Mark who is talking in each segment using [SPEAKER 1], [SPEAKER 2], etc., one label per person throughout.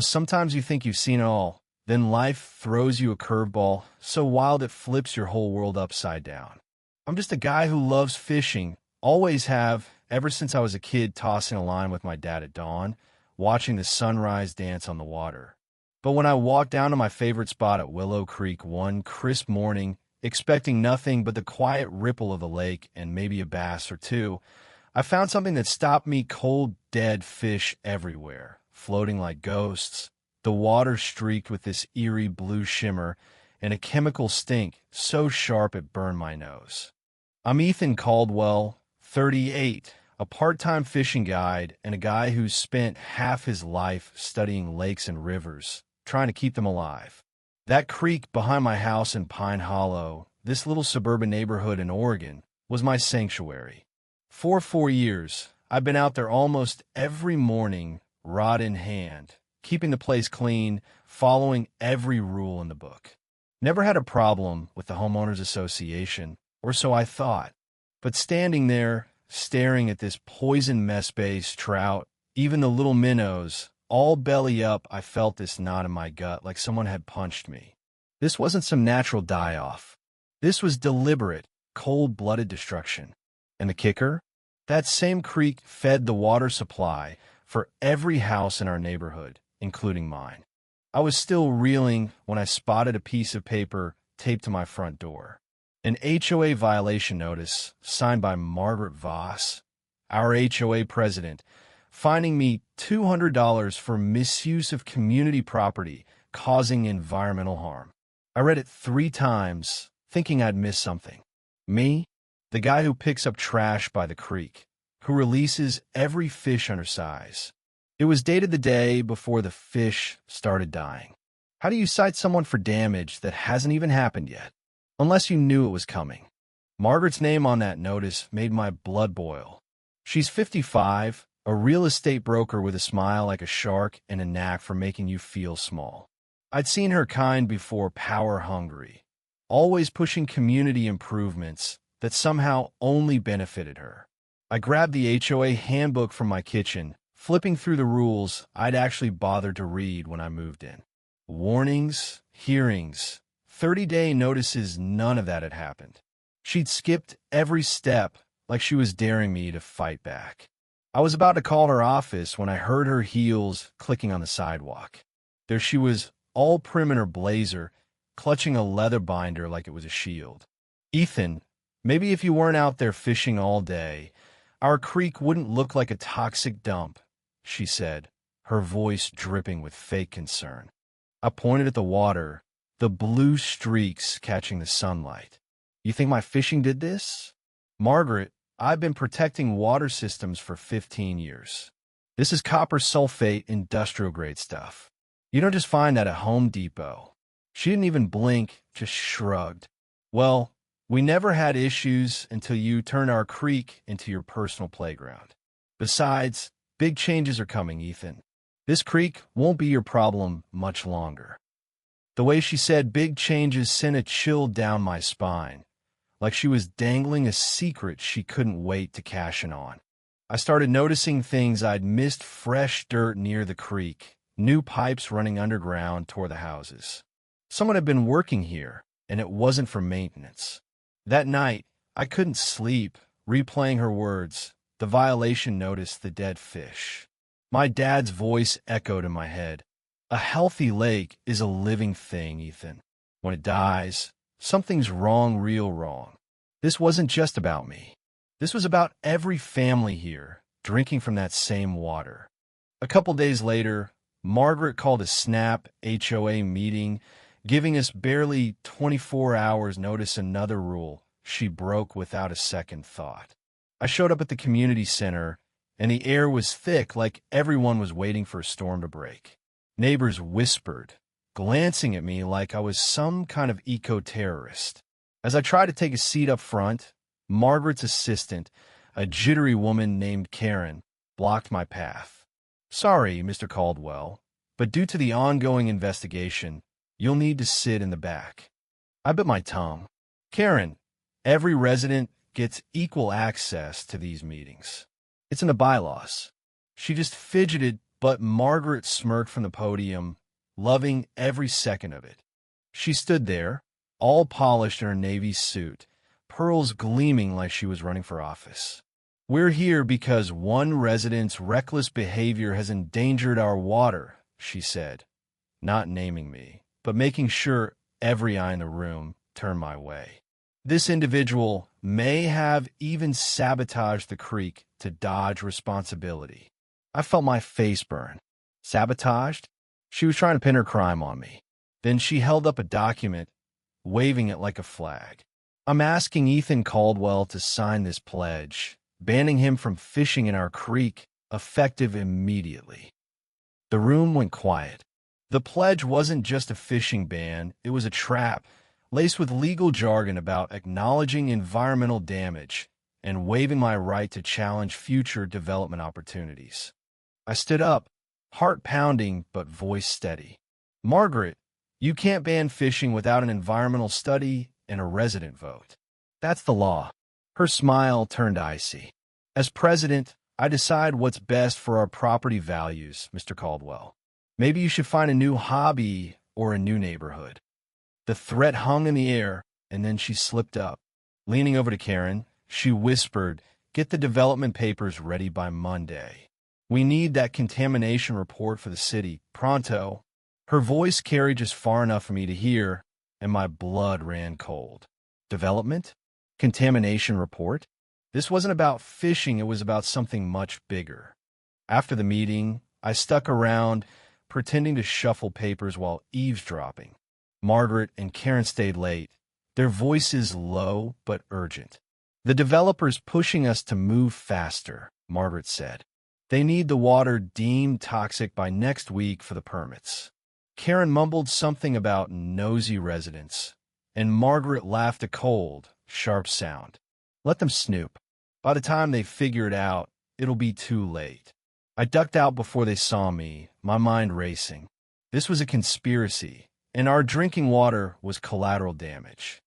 [SPEAKER 1] Sometimes you think you've seen it all, then life throws you a curveball so wild it flips your whole world upside down. I'm just a guy who loves fishing, always have, ever since I was a kid tossing a line with my dad at dawn, watching the sunrise dance on the water. But when I walked down to my favorite spot at Willow Creek one crisp morning, expecting nothing but the quiet ripple of the lake and maybe a bass or two, I found something that stopped me cold, dead fish everywhere, floating like ghosts, the water streaked with this eerie blue shimmer, and a chemical stink so sharp it burned my nose. I'm Ethan Caldwell, 38, a part-time fishing guide and a guy who's spent half his life studying lakes and rivers, trying to keep them alive. That creek behind my house in Pine Hollow, this little suburban neighborhood in Oregon, was my sanctuary. For 4 years, I've been out there almost every morning, rod in hand, keeping the place clean, following every rule in the book. Never had a problem with the homeowners association, or so I thought. But standing there, staring at this poison mess base, trout, even the little minnows, all belly up, I felt this knot in my gut like someone had punched me. This wasn't some natural die-off. This was deliberate, cold-blooded destruction. And the kicker? That same creek fed the water supply for every house in our neighborhood, including mine. I was still reeling when I spotted a piece of paper taped to my front door. An HOA violation notice signed by Margaret Voss, our HOA president, fining me $200 for misuse of community property causing environmental harm. I read it 3 times, thinking I'd missed something. Me? The guy who picks up trash by the creek, who releases every fish under size. It was dated the day before the fish started dying. How do you cite someone for damage that hasn't even happened yet? Unless you knew it was coming. Margaret's name on that notice made my blood boil. She's 55, a real estate broker with a smile like a shark and a knack for making you feel small. I'd seen her kind before, power hungry, always pushing community improvements that somehow only benefited her. I grabbed the HOA handbook from my kitchen, flipping through the rules I'd actually bothered to read when I moved in. Warnings, hearings, 30-day notices, none of that had happened. She'd skipped every step like she was daring me to fight back. I was about to call her office when I heard her heels clicking on the sidewalk. There she was, all prim in her blazer, clutching a leather binder like it was a shield. Ethan, maybe if you weren't out there fishing all day, our creek wouldn't look like a toxic dump, she said, her voice dripping with fake concern. I pointed at the water, the blue streaks catching the sunlight. You think my fishing did this? Margaret, I've been protecting water systems for 15 years. This is copper sulfate industrial-grade stuff. You don't just find that at Home Depot. She didn't even blink, just shrugged. Well, we never had issues until you turned our creek into your personal playground. Besides, big changes are coming, Ethan. This creek won't be your problem much longer. The way she said big changes sent a chill down my spine, like she was dangling a secret she couldn't wait to cash in on. I started noticing things I'd missed: fresh dirt near the creek, new pipes running underground toward the houses. Someone had been working here, and it wasn't for maintenance. That night, I couldn't sleep, replaying her words, the violation notice, the dead fish. My dad's voice echoed in my head. A healthy lake is a living thing, Ethan. When it dies, something's wrong, real wrong. This wasn't just about me. This was about every family here, drinking from that same water. A couple days later, Margaret called a snap HOA meeting, giving us barely 24 hours notice, another rule she broke without a second thought. I showed up at the community center, and the air was thick, like everyone was waiting for a storm to break. Neighbors whispered, glancing at me like I was some kind of eco-terrorist. As I tried to take a seat up front, Margaret's assistant, a jittery woman named Karen, blocked my path. Sorry, Mr. Caldwell, but due to the ongoing investigation, you'll need to sit in the back. I bit my tongue. Karen, every resident gets equal access to these meetings. It's in the bylaws. She just fidgeted, But Margaret smirked from the podium, loving every second of it. She stood there, all polished in her navy suit, pearls gleaming like she was running for office. "We're here because one resident's reckless behavior has endangered our water," she said, not naming me, but making sure every eye in the room turned my way. "This individual may have even sabotaged the creek to dodge responsibility." I felt my face burn. Sabotaged? She was trying to pin her crime on me. Then she held up a document, waving it like a flag. "I'm asking Ethan Caldwell to sign this pledge, banning him from fishing in our creek, effective immediately." The room went quiet. The pledge wasn't just a fishing ban, it was a trap, laced with legal jargon about acknowledging environmental damage and waiving my right to challenge future development opportunities. I stood up, heart pounding but voice steady. "Margaret, you can't ban fishing without an environmental study and a resident vote. That's the law." Her smile turned icy. "As president, I decide what's best for our property values, Mr. Caldwell. Maybe you should find a new hobby or a new neighborhood." The threat hung in the air, and then she slipped up. Leaning over to Karen, she whispered, "Get the development papers ready by Monday. We need that contamination report for the city, pronto." Her voice carried just far enough for me to hear, and my blood ran cold. Development? Contamination report? This wasn't about fishing, it was about something much bigger. After the meeting, I stuck around, pretending to shuffle papers while eavesdropping. Margaret and Karen stayed late, their voices low but urgent. "The developer's pushing us to move faster," Margaret said. "They need the water deemed toxic by next week for the permits." Karen mumbled something about nosy residents, and Margaret laughed a cold, sharp sound. "Let them snoop. By the time they figure it out, it'll be too late." I ducked out before they saw me, my mind racing. This was a conspiracy, and our drinking water was collateral damage.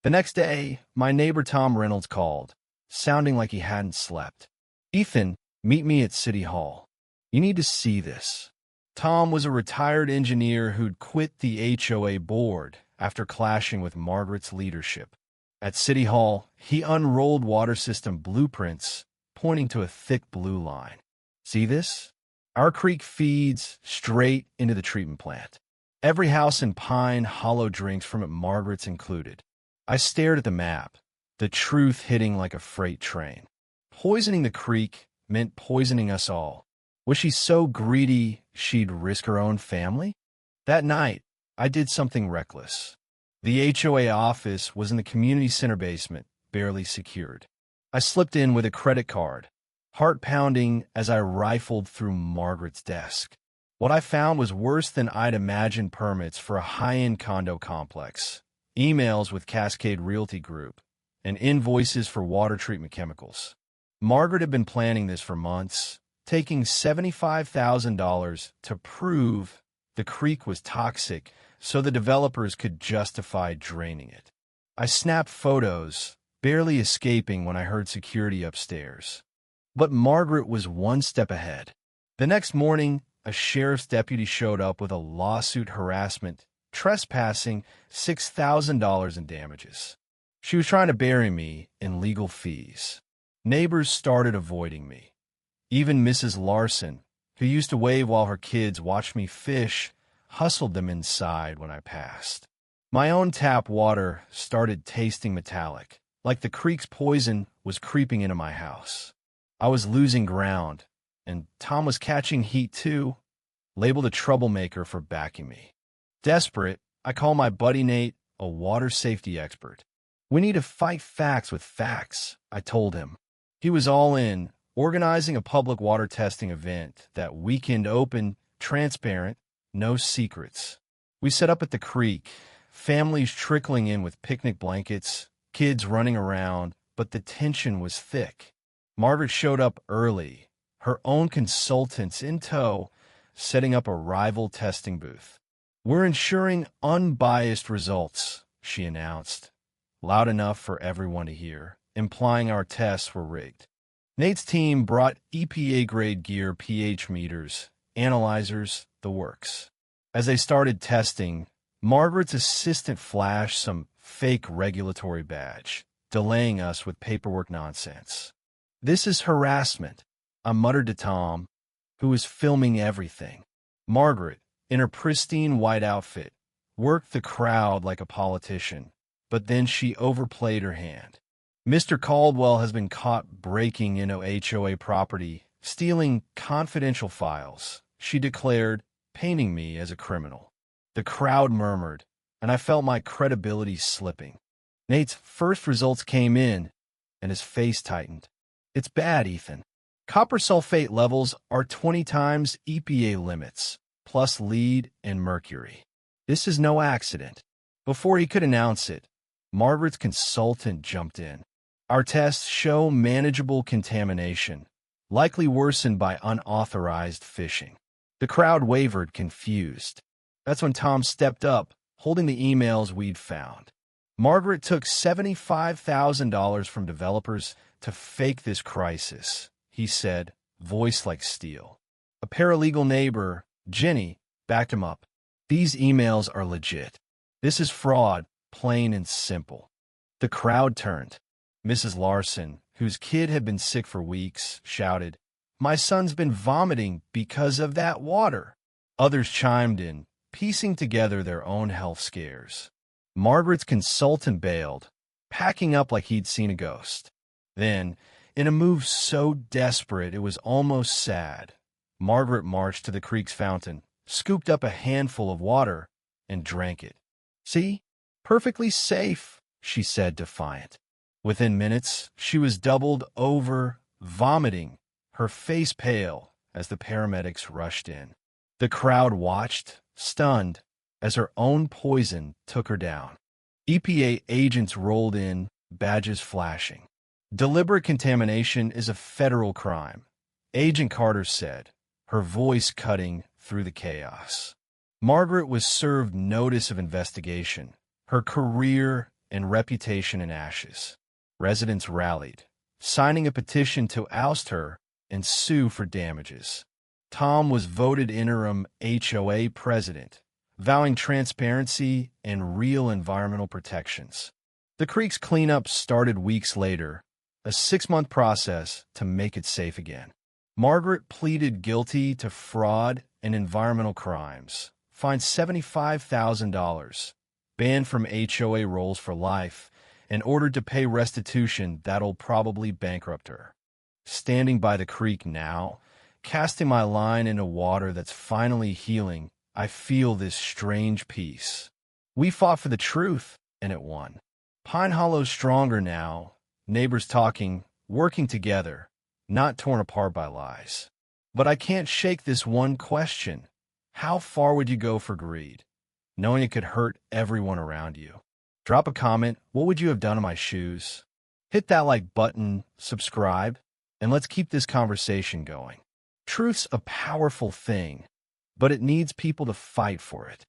[SPEAKER 1] The next day, my neighbor Tom Reynolds called, sounding like he hadn't slept. "Ethan, meet me at City Hall. You need to see this." Tom was a retired engineer who'd quit the HOA board after clashing with Margaret's leadership. At City Hall, he unrolled water system blueprints, pointing to a thick blue line. "See this? Our creek feeds straight into the treatment plant. Every house in Pine Hollow drinks from it, Margaret's included." I stared at the map, the truth hitting like a freight train. Poisoning the creek meant poisoning us all. Was she so greedy she'd risk her own family? That night, I did something reckless. The HOA office was in the community center basement, barely secured. I slipped in with a credit card, heart pounding as I rifled through Margaret's desk. What I found was worse than I'd imagined: permits for a high-end condo complex, emails with Cascade Realty Group, and invoices for water treatment chemicals. Margaret had been planning this for months, taking $75,000 to prove the creek was toxic so the developers could justify draining it. I snapped photos, barely escaping when I heard security upstairs. But Margaret was one step ahead. The next morning, a sheriff's deputy showed up with a lawsuit: harassment, trespassing, $6,000 in damages. She was trying to bury me in legal fees. Neighbors started avoiding me. Even Mrs. Larson, who used to wave while her kids watched me fish, hustled them inside when I passed. My own tap water started tasting metallic, like the creek's poison was creeping into my house. I was losing ground, and Tom was catching heat too, labeled a troublemaker for backing me. Desperate, I called my buddy Nate, a water safety expert. "We need to fight facts with facts," I told him. He was all in, organizing a public water testing event that weekend, open, transparent, no secrets. We set up at the creek, families trickling in with picnic blankets, kids running around, but the tension was thick. Margaret showed up early, her own consultants in tow, setting up a rival testing booth. "We're ensuring unbiased results," she announced, loud enough for everyone to hear, implying our tests were rigged. Nate's team brought EPA-grade gear, pH meters, analyzers, the works. As they started testing, Margaret's assistant flashed some fake regulatory badge, delaying us with paperwork nonsense. "This is harassment," I muttered to Tom, who was filming everything. Margaret, in her pristine white outfit, worked the crowd like a politician, but then she overplayed her hand. "Mr. Caldwell has been caught breaking into HOA property, stealing confidential files," she declared, painting me as a criminal. The crowd murmured, and I felt my credibility slipping. Nate's first results came in, and his face tightened. "It's bad, Ethan. Copper sulfate levels are 20 times EPA limits, plus lead and mercury. This is no accident." Before he could announce it, Margaret's consultant jumped in. "Our tests show manageable contamination, likely worsened by unauthorized fishing." The crowd wavered, confused. That's when Tom stepped up, holding the emails we'd found. "Margaret took $75,000 from developers to fake this crisis," he said, voice like steel. A paralegal neighbor, Jenny, backed him up. "These emails are legit. This is fraud, plain and simple." The crowd turned. Mrs. Larson, whose kid had been sick for weeks, shouted, "My son's been vomiting because of that water." Others chimed in, piecing together their own health scares. Margaret's consultant bailed, packing up like he'd seen a ghost. Then, in a move so desperate it was almost sad, Margaret marched to the creek's fountain, scooped up a handful of water, and drank it. "See? Perfectly safe," she said, defiant. Within minutes, she was doubled over, vomiting, her face pale, as the paramedics rushed in. The crowd watched, stunned, as her own poison took her down. EPA agents rolled in, badges flashing. "Deliberate contamination is a federal crime," Agent Carter said, her voice cutting through the chaos. Margaret was served notice of investigation, her career and reputation in ashes. Residents rallied, signing a petition to oust her and sue for damages. Tom was voted interim HOA president, vowing transparency and real environmental protections. The creek's cleanup started weeks later, a 6-month process to make it safe again. Margaret pleaded guilty to fraud and environmental crimes, fined $75,000, banned from HOA rolls for life, and ordered to pay restitution that'll probably bankrupt her. Standing by the creek now, casting my line into water that's finally healing, I feel this strange peace. We fought for the truth, and it won. Pine Hollow's stronger now, neighbors talking, working together, not torn apart by lies. But I can't shake this one question. How far would you go for greed, knowing it could hurt everyone around you? Drop a comment. What would you have done in my shoes? Hit that like button, subscribe, and let's keep this conversation going. Truth's a powerful thing, but it needs people to fight for it.